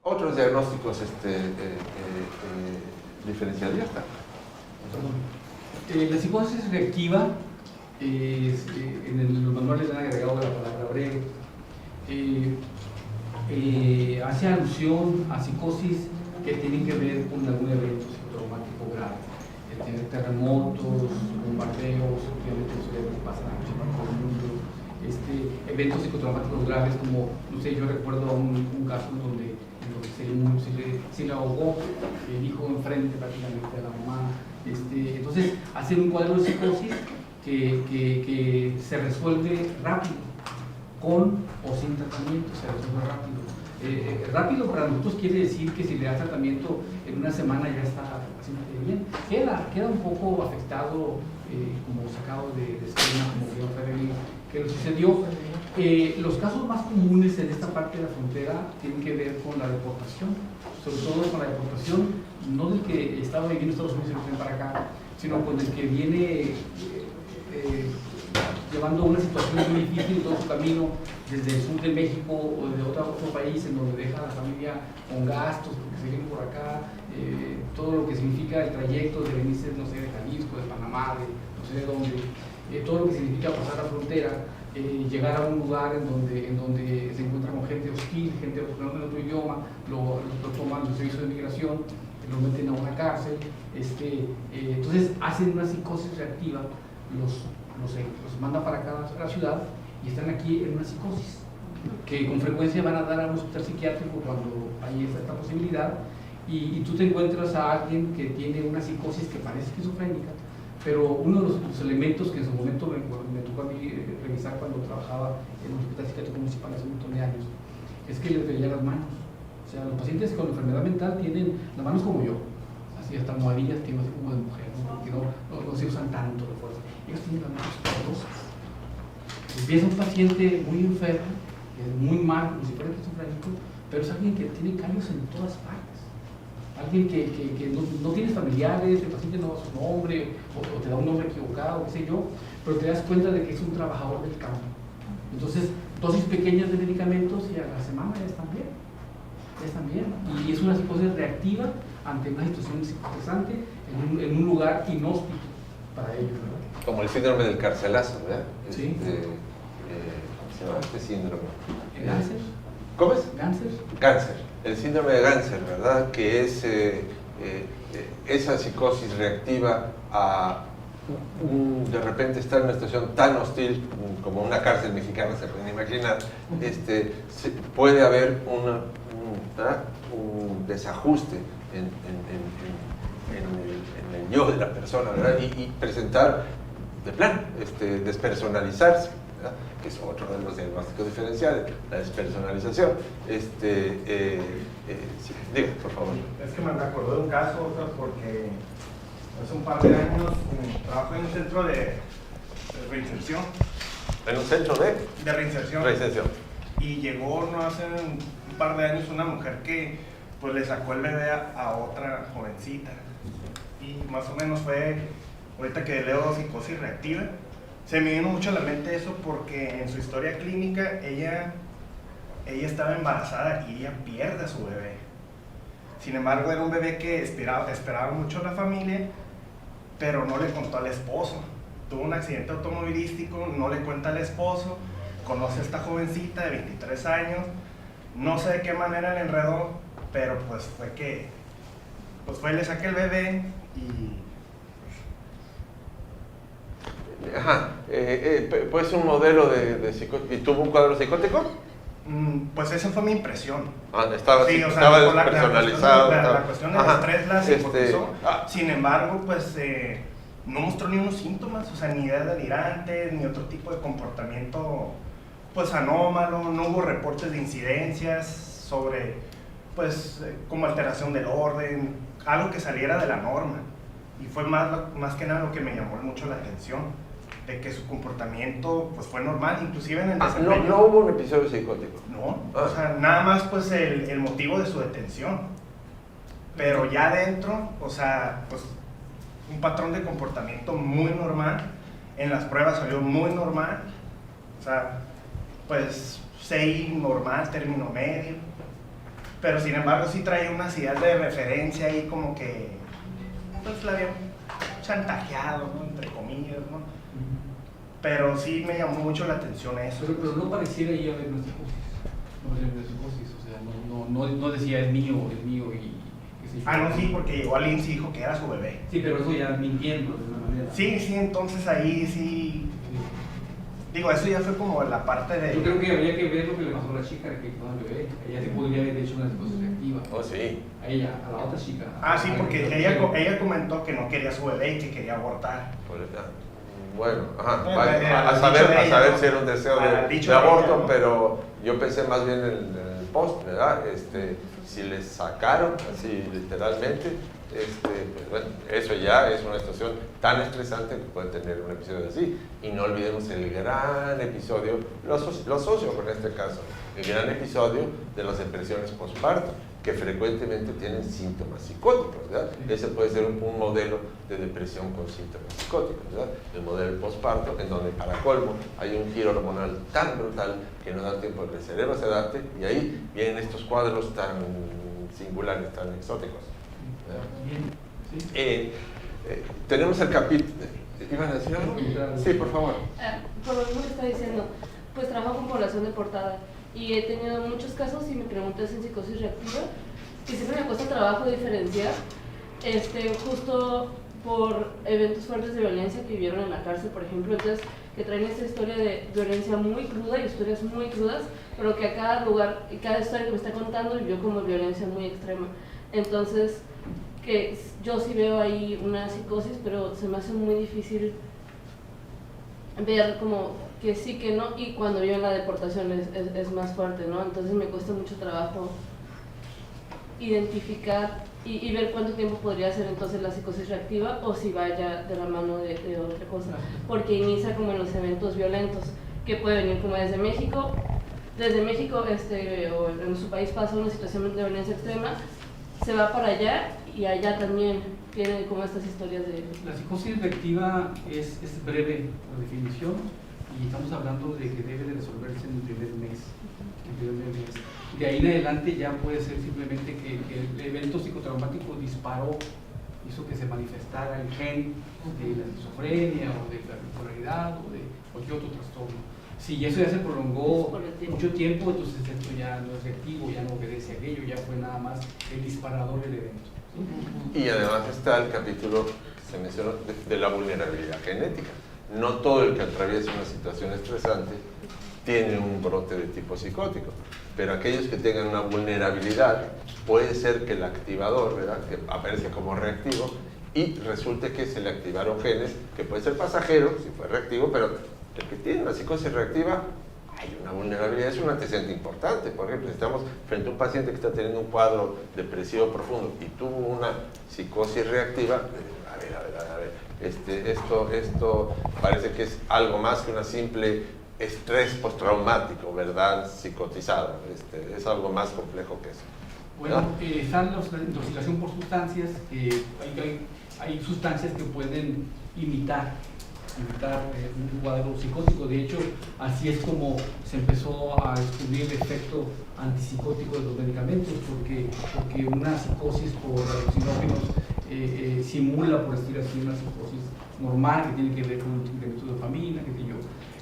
Otros diagnósticos diferenciales ya están. La psicosis reactiva, en los manuales han agregado la palabra breve, hace alusión a psicosis que tienen que ver con algún evento psicotraumático grave, tener terremotos, bombardeos, obviamente eso ya pasa en todo el mundo, eventos psicotraumáticos graves como, no sé, yo recuerdo un caso donde se le ahogó el hijo enfrente prácticamente a la mamá. Entonces hacen un cuadro de psicosis que se resuelve rápido, con o sin tratamiento, se resuelve rápido. Rápido para nosotros quiere decir que si le da tratamiento en una semana ya está paciente bien. Queda un poco afectado, como sacado de esquema, como vio Ferrer, que lo sucedió. Los casos más comunes en esta parte de la frontera tienen que ver con la deportación, sobre todo con la deportación, no del que estaba viviendo en Estados Unidos y se viene para acá, sino con el que viene llevando una situación muy difícil en todo su camino desde el sur de México o de otro país en donde deja a la familia con gastos porque se viene por acá, todo lo que significa el trayecto de venirse, no sé, de Jalisco, de Panamá, de no sé de dónde, todo lo que significa pasar la frontera, llegar a un lugar en donde se encuentra con gente hostil, gente hablando en otro idioma, lo toman los servicios de migración, lo meten a una cárcel, entonces hacen una psicosis reactiva, los mandan para acá a la ciudad y están aquí en una psicosis que con frecuencia van a dar a un hospital psiquiátrico cuando hay esta posibilidad y tú te encuentras a alguien que tiene una psicosis que parece esquizofrénica, pero uno de los elementos que en su momento me tocó a mí revisar cuando trabajaba en un hospital psiquiátrico municipal hace un montón de años es que les veía las manos. O sea, los pacientes con enfermedad mental tienen las manos como yo, así hasta almohadillas que no son como de mujer, ¿no? Porque no se usan tanto de fuerza. Ellos tienen las manos poderosas. Empieza un paciente muy enfermo, muy mal, como si fuera esquizofrénico, pero es alguien que tiene cambios en todas partes. Alguien que no tiene familiares, el paciente no da su nombre, o te da un nombre equivocado, qué sé yo, pero te das cuenta de que es un trabajador del campo. Entonces, dosis pequeñas de medicamentos y a la semana ya están bien. Y es una psicosis reactiva ante una situación estresante en un lugar inhóspito para ellos, ¿verdad? Como el síndrome del carcelazo, ¿verdad? Sí. ¿Cómo se llama este síndrome? ¿Cáncer? ¿Cómo es? ¿Cáncer? Cáncer. El síndrome de Cáncer, ¿verdad? Que es esa psicosis reactiva a de repente estar en una situación tan hostil como una cárcel mexicana, se pueden imaginar, puede haber un desajuste en el yo de la persona, ¿verdad? Y presentar de plano, despersonalizarse, ¿verdad? Que es otro de los diagnósticos diferenciales, la despersonalización. Sí, diga, por favor. Es que me acordé de un caso, porque hace un par de años trabajo en un centro de reinserción. ¿En un centro de reinserción? Reinserción. Y llegó no hace un par de años una mujer que pues le sacó el bebé a otra jovencita. Y más o menos fue, ahorita que leo psicosis reactiva, se me vino mucho a la mente eso porque en su historia clínica ella estaba embarazada y ella pierde a su bebé. Sin embargo, era un bebé que esperaba mucho a la familia, pero no le contó al esposo. Tuvo un accidente automovilístico, no le cuenta al esposo, conoce a esta jovencita de 23 años, no sé de qué manera le enredó, pero pues fue le saqué el bebé y... Ajá, pues un modelo de psicótico. ¿Y tuvo un cuadro psicótico? Pues esa fue mi impresión. Estaba despersonalizado. La cuestión del estrés la psicotizó. Sin embargo, pues no mostró ni unos síntomas, o sea, ni ideas delirantes, ni otro tipo de comportamiento pues anómalo, no hubo reportes de incidencias sobre, pues, como alteración del orden, algo que saliera de la norma. Y fue más que nada lo que me llamó mucho la atención, de que su comportamiento pues fue normal, inclusive en el desempeño. No hubo un episodio psicótico. No, o sea, nada más pues el motivo de su detención. Pero ya adentro, o sea, pues un patrón de comportamiento muy normal, en las pruebas salió muy normal, o sea, pues 6 normal, término medio, pero sin embargo sí traía unas ideas de referencia ahí como que pues la habían chantajeado, ¿no? Entre comillas, ¿no? Pero sí me llamó mucho la atención eso. Pero no pareciera ahí haber una psicosis, o sea, no decía es mío y no, sí, porque llegó alguien y dijo que era su bebé. Sí, pero eso ya mintiendo de una manera. Sí, entonces ahí sí. Digo, eso ya fue como la parte de... Yo creo que habría que ver lo que le pasó a la chica que quedó el bebé. Ella se podría haber hecho una psicosis reactiva. Oh, sí. A ella, a la otra chica. Sí, porque ella comentó que no quería su bebé y que quería abortar. Bueno, Bueno, a saber ¿no? si era un deseo de de aborto, ella, ¿no? pero yo pensé más bien en el post, ¿verdad? Si les sacaron, así literalmente, pues bueno, eso ya es una situación tan estresante que puede tener un episodio así. Y no olvidemos el gran episodio, lo asocio con este caso, el gran episodio de las depresiones postparto, que frecuentemente tienen síntomas psicóticos, ¿verdad? Ese puede ser un modelo de depresión con síntomas psicóticos, ¿verdad? El modelo postparto, en donde para colmo hay un giro hormonal tan brutal que no da tiempo de que el cerebro se adapte, y ahí vienen estos cuadros tan singulares, tan exóticos. Tenemos el capítulo. ¿Iban a decir algo? Sí, por favor. Por lo mismo que está diciendo, pues trabajo con población deportada y he tenido muchos casos y me preguntas en psicosis reactiva y siempre me cuesta trabajo diferenciar justo por eventos fuertes de violencia que vivieron en la cárcel, por ejemplo, entonces que traen esta historia de violencia muy cruda y historias muy crudas, pero que a cada lugar y cada historia que me está contando vivió como violencia muy extrema. Entonces, que yo sí veo ahí una psicosis, pero se me hace muy difícil ver como que sí, que no, y cuando viven la deportación es más fuerte, ¿no? Entonces me cuesta mucho trabajo identificar y ver cuánto tiempo podría ser entonces la psicosis reactiva o si vaya de la mano de otra cosa, porque inicia como en los eventos violentos, que puede venir como desde México o en su país pasa una situación de violencia extrema, se va para allá y allá también tiene como estas historias de... La psicosis reactiva es breve por definición y estamos hablando de que debe de resolverse en el primer mes. De ahí en adelante ya puede ser simplemente que el evento psicotraumático hizo que se manifestara el gen de la esquizofrenia o de la bipolaridad o de cualquier otro trastorno. Si eso ya se prolongó mucho tiempo, entonces esto ya no es reactivo, ya no obedece a aquello, ya fue nada más el disparador del evento. Y además está el capítulo que se mencionó de la vulnerabilidad genética. No todo el que atraviesa una situación estresante tiene un brote de tipo psicótico, pero aquellos que tengan una vulnerabilidad, puede ser que el activador, ¿verdad?, que aparece como reactivo, y resulte que se le activaron genes, que puede ser pasajero, si fue reactivo, pero el que tiene una psicosis reactiva, hay una vulnerabilidad, es un antecedente importante. Por ejemplo, si estamos frente a un paciente que está teniendo un cuadro depresivo profundo y tuvo una psicosis reactiva, a ver, esto parece que es algo más que una simple estrés postraumático, ¿verdad?, psicotizado. Es algo más complejo que eso. Bueno, están la intoxicación por sustancias, hay sustancias que pueden imitar un cuadro psicótico. De hecho, así es como se empezó a descubrir el efecto antipsicótico de los medicamentos, porque una psicosis por alucinógenos simula, por decir así, una psicosis normal que tiene que ver con un incremento de dopamina, qué sé yo.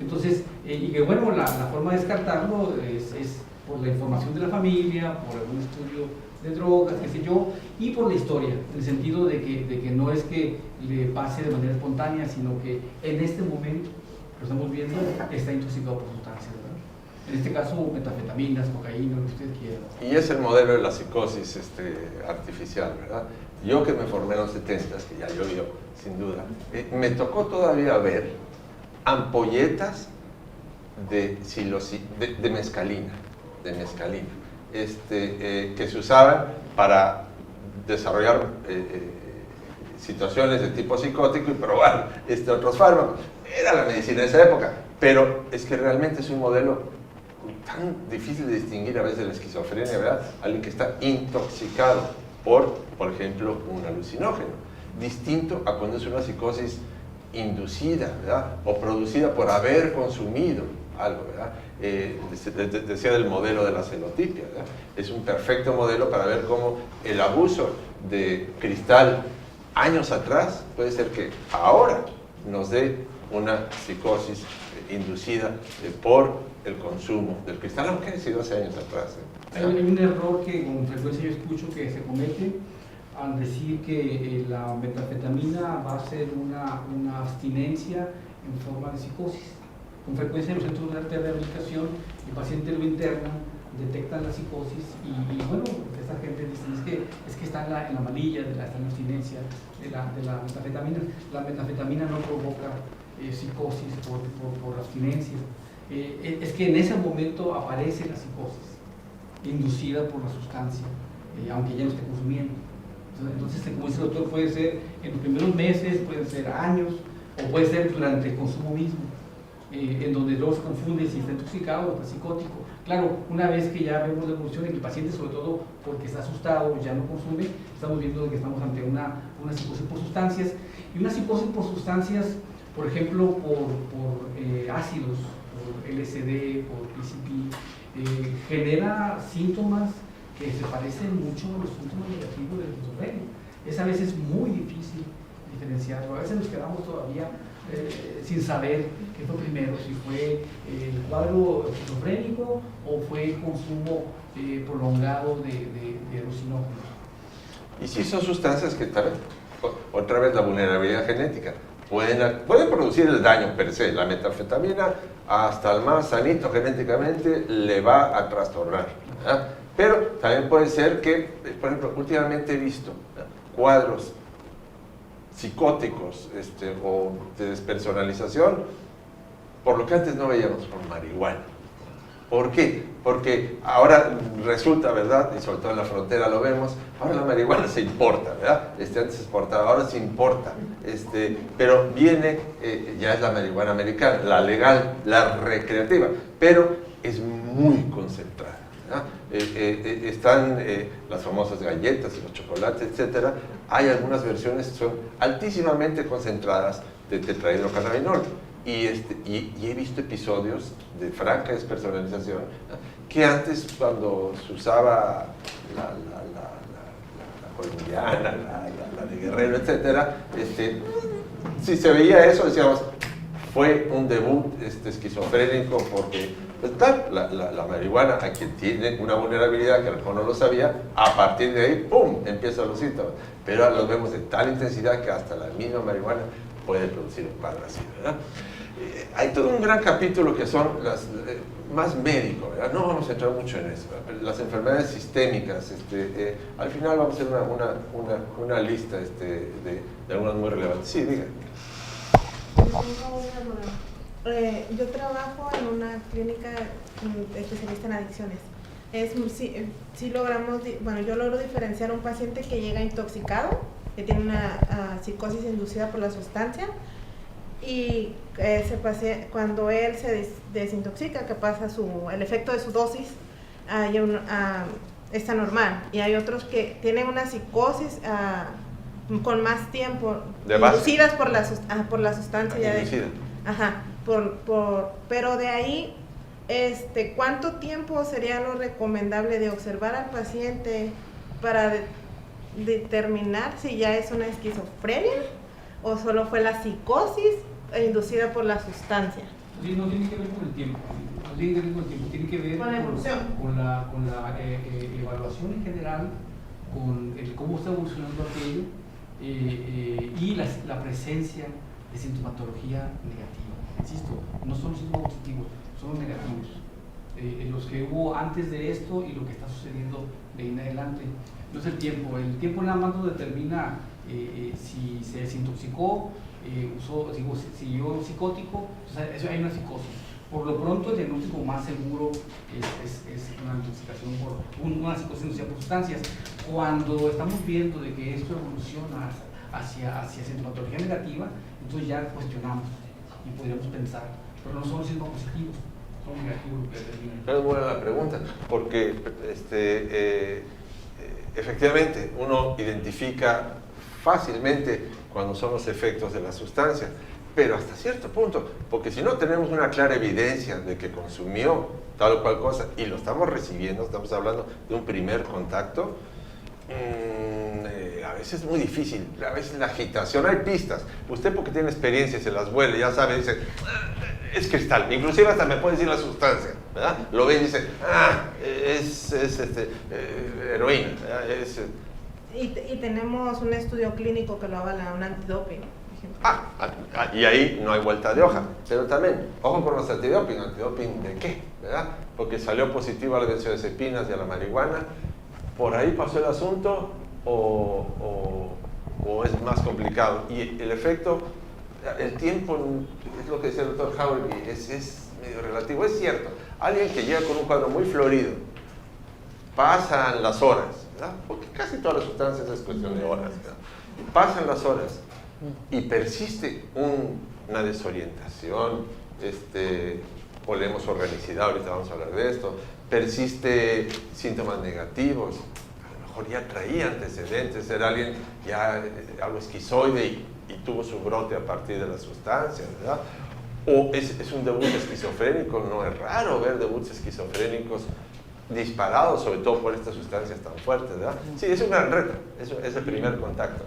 Entonces, y que bueno, la forma de descartarlo es por la información de la familia, por algún estudio de drogas, qué sé yo, y por la historia, en el sentido de que no es que le pase de manera espontánea, sino que en este momento, lo estamos viendo, está intoxicado por sustancias, ¿verdad? En este caso, metanfetaminas, cocaína, lo que usted quiera. Y es el modelo de la psicosis artificial, ¿verdad? Yo que me formé en los 70s, que ya llovió, sin duda, me tocó todavía ver ampolletas de mezcalina, que se usaban para desarrollar situaciones de tipo psicótico y probar otros fármacos. Era la medicina de esa época, pero es que realmente es un modelo tan difícil de distinguir a veces de la esquizofrenia, ¿verdad? Alguien que está intoxicado por ejemplo, un alucinógeno, distinto a cuando es una psicosis inducida, ¿verdad? O producida por haber consumido algo, ¿verdad? Decía del modelo de la celotipia, ¿verdad? Es un perfecto modelo para ver cómo el abuso de cristal años atrás puede ser que ahora nos dé una psicosis inducida por el consumo del cristal, aunque ha sido hace años atrás. Hay un error que con frecuencia yo escucho que se comete al decir que la metanfetamina va a ser una abstinencia en forma de psicosis. Con frecuencia en los centros de rehabilitación el paciente lo interna, detectan la psicosis y bueno, esta gente dice es que está en la manilla, está en la abstinencia de la metanfetamina. La metanfetamina no provoca psicosis por abstinencia. Es que en ese momento aparece la psicosis inducida por la sustancia, aunque ya no esté consumiendo. Entonces, como dice el doctor, puede ser en los primeros meses, puede ser años, o puede ser durante el consumo mismo, en donde luego se confunde si está intoxicado o está psicótico. Claro, una vez que ya vemos la evolución en que el paciente, sobre todo porque está asustado, ya no consume, estamos viendo que estamos ante una psicosis por sustancias, y una psicosis por sustancias, por ejemplo, por ácidos, por LSD, por PCP, genera síntomas que se parecen mucho a los síntomas negativos del esquizofrenia. Es a veces muy difícil diferenciarlo. A veces nos quedamos todavía sin saber qué fue primero, si fue el cuadro esquizofrénico o fue el consumo prolongado de alucinógenos. Y si son sustancias que tal vez, otra vez la vulnerabilidad genética, pueden producir el daño per se. La metanfetamina hasta el más sanito genéticamente le va a trastornar, ¿verdad? Pero también puede ser que, por ejemplo, últimamente he visto cuadros psicóticos o de despersonalización por lo que antes no veíamos con marihuana. ¿Por qué? Porque ahora resulta, ¿verdad? Y sobre todo en la frontera lo vemos, ahora la marihuana se importa, ¿verdad? Antes se exportaba, ahora se importa. Pero viene, ya es la marihuana americana, la legal, la recreativa, pero es muy concentrada. Están las famosas galletas y los chocolates, etcétera. Hay algunas versiones que son altísimamente concentradas de tetrahidrocannabinol y he visto episodios de franca despersonalización que antes, cuando se usaba la colombiana, la de Guerrero, etcétera, si se veía eso decíamos fue un debut esquizofrénico porque pues claro, la marihuana, a quien tiene una vulnerabilidad que a lo mejor no lo sabía, a partir de ahí, ¡pum!, empiezan los síntomas. Pero ahora los vemos de tal intensidad que hasta la misma marihuana puede producir un cuadro así, ¿verdad? Hay todo un gran capítulo que son más médico, ¿verdad? No vamos a entrar mucho en eso. Las enfermedades sistémicas, al final vamos a hacer una lista de algunas muy relevantes. Sí, diga. Yo trabajo en una clínica especialista en adicciones. Sí logramos, bueno, yo logro diferenciar a un paciente que llega intoxicado, que tiene una psicosis inducida por la sustancia, y cuando él se desintoxica, que pasa el efecto de su dosis, está normal. Y hay otros que tienen una psicosis con más tiempo, inducidas por la sustancia. Pero de ahí, ¿cuánto tiempo sería lo recomendable de observar al paciente para determinar si ya es una esquizofrenia o solo fue la psicosis inducida por la sustancia? Sí, no tiene que ver con el tiempo, tiene que ver con la evolución, con la evaluación en general, con cómo está evolucionando aquello y la presencia de sintomatología negativa. Insisto, no son los síntomas positivos, son los negativos. Los que hubo antes de esto y lo que está sucediendo de ahí en adelante. No es el tiempo nada más no determina si se desintoxicó, siguió psicótico, o sea, eso hay una psicosis. Por lo pronto el diagnóstico más seguro es una intoxicación por una psicosis inducida por sustancias. Cuando estamos viendo de que esto evoluciona hacia sintomatología negativa, entonces ya cuestionamos y podríamos pensar, pero no son síntomas positivos, son negativos lo que determinan. Es buena la pregunta, porque efectivamente uno identifica fácilmente cuando son los efectos de la sustancia, pero hasta cierto punto, porque si no tenemos una clara evidencia de que consumió tal o cual cosa y lo estamos recibiendo, estamos hablando de un primer contacto, a veces es muy difícil, a veces la agitación, hay pistas, usted porque tiene experiencia se las huele, ya sabe, dice, es cristal, inclusive hasta me puede decir la sustancia, ¿verdad? Lo ve y dice, es heroína, ¿verdad? Y tenemos un estudio clínico que lo avala, un antidoping. Y ahí no hay vuelta de hoja, pero también, ojo con los antidoping, ¿antidoping de qué? ¿Verdad? Porque salió positivo a las benzodiazepinas y a la marihuana, ¿por ahí pasó el asunto o es más complicado? Y el efecto, el tiempo, es lo que decía el doctor Howard, es medio relativo, es cierto, alguien que llega con un cuadro muy florido, pasan las horas, ¿verdad? Porque casi todas las sustancias es cuestión de horas, ¿verdad? Pasan las horas y persiste una desorientación, olemos organicidad, ahorita vamos a hablar de esto, persiste síntomas negativos, a lo mejor ya traía antecedentes, era alguien ya algo esquizoide y tuvo su brote a partir de la sustancia, ¿verdad? O es un debut esquizofrénico, no es raro ver debuts esquizofrénicos disparados, sobre todo por estas sustancias tan fuertes, ¿verdad? Sí, es un gran reto, es el primer contacto.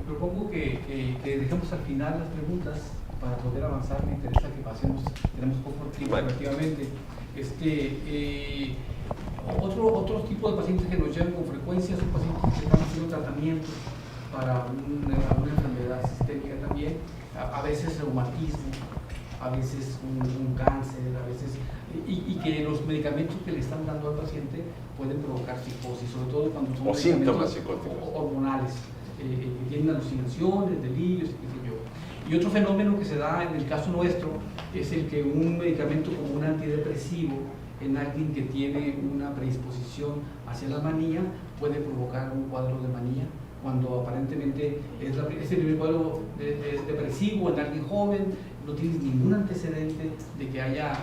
Propongo que dejemos al final las preguntas para poder avanzar. Me interesa que pasemos, tenemos poco tiempo relativamente. Otro tipo de pacientes que nos llegan con frecuencia son pacientes que están haciendo tratamientos para alguna enfermedad sistémica también, a veces reumatismo, a veces un cáncer, a veces, y que los medicamentos que le están dando al paciente pueden provocar psicosis, sobre todo cuando son síntomas psicóticos hormonales, que tienen alucinaciones, delirios, qué sé yo. Y otro fenómeno que se da en el caso nuestro es el que un medicamento como un antidepresivo en alguien que tiene una predisposición hacia la manía puede provocar un cuadro de manía, cuando aparentemente es el primer cuadro depresivo en alguien joven, no tienes ningún antecedente de que haya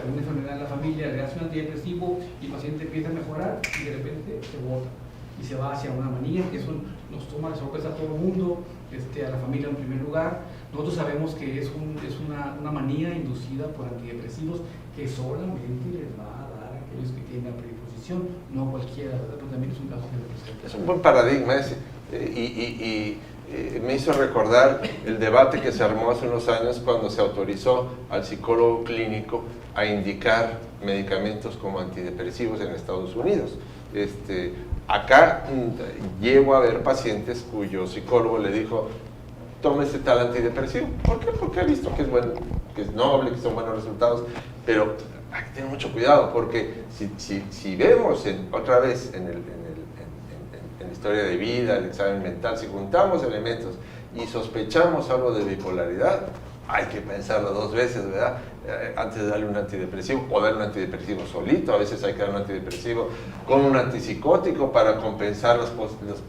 alguna enfermedad en la familia, le das un antidepresivo y el paciente empieza a mejorar y de repente se bota y se va hacia una manía, que eso nos toma de sorpresa a todo el mundo, a la familia en primer lugar. Nosotros sabemos que es una manía inducida por antidepresivos que solamente les va a dar a aquellos que tienen la predisposición, no a cualquiera, ¿verdad? Pero también es un caso que representa. Es un buen paradigma ese, me hizo recordar el debate que se armó hace unos años cuando se autorizó al psicólogo clínico a indicar medicamentos como antidepresivos en Estados Unidos. Acá llego a ver pacientes cuyo psicólogo le dijo, tome este tal antidepresivo. ¿Por qué? Porque ha visto que es bueno, que es noble, que son buenos resultados, pero hay que tener mucho cuidado porque si vemos otra vez en la historia de vida, el examen mental, si juntamos elementos y sospechamos algo de bipolaridad, hay que pensarlo dos veces, ¿verdad? Antes de darle un antidepresivo o darle un antidepresivo solito. A veces hay que dar un antidepresivo con un antipsicótico para compensar la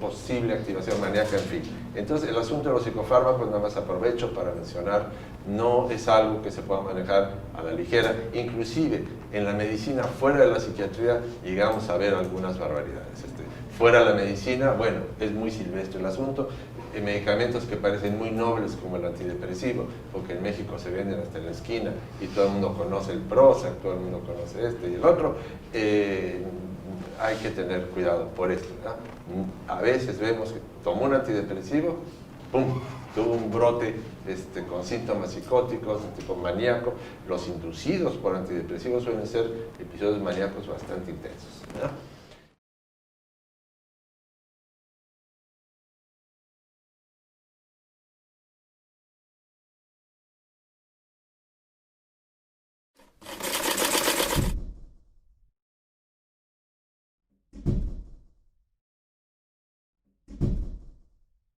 posible activación maníaca, en fin. Entonces el asunto de los psicofármacos, nada más aprovecho para mencionar, no es algo que se pueda manejar a la ligera. Inclusive en la medicina, fuera de la psiquiatría, llegamos a ver algunas barbaridades. Fuera de la medicina, bueno, es muy silvestre el asunto. Medicamentos que parecen muy nobles como el antidepresivo, porque en México se venden hasta en la esquina y todo el mundo conoce el Prozac, todo el mundo conoce este y el otro, hay que tener cuidado por esto, ¿verdad? A veces vemos que tomó un antidepresivo, ¡pum!, tuvo un brote con síntomas psicóticos, de tipo maníaco. Los inducidos por antidepresivos suelen ser episodios maníacos bastante intensos, ¿verdad?